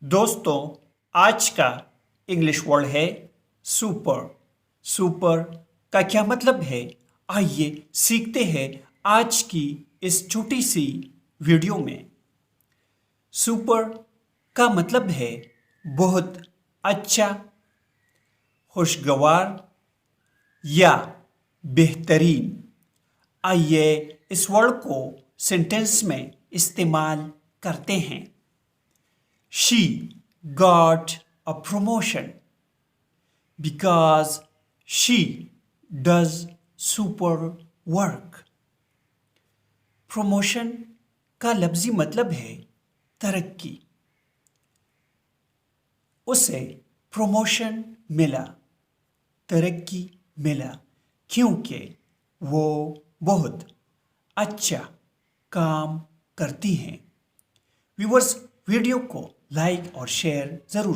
दोस्तों, आज का इंग्लिश वर्ड है सुपर। सुपर का क्या मतलब है, आइए सीखते हैं आज की इस छोटी सी वीडियो में। सुपर का मतलब है बहुत अच्छा, खुशगवार या बेहतरीन। आइए इस वर्ड को सेंटेंस में इस्तेमाल करते हैं। She got a promotion because she does super work. Promotion का लफ्जी मतलब है तरक्की। उसे प्रमोशन मिला, तरक्की मिला, क्योंकि वो बहुत अच्छा काम करती हैं। व्यूअर्स, वीडियो को लाइक और शेयर ज़रूर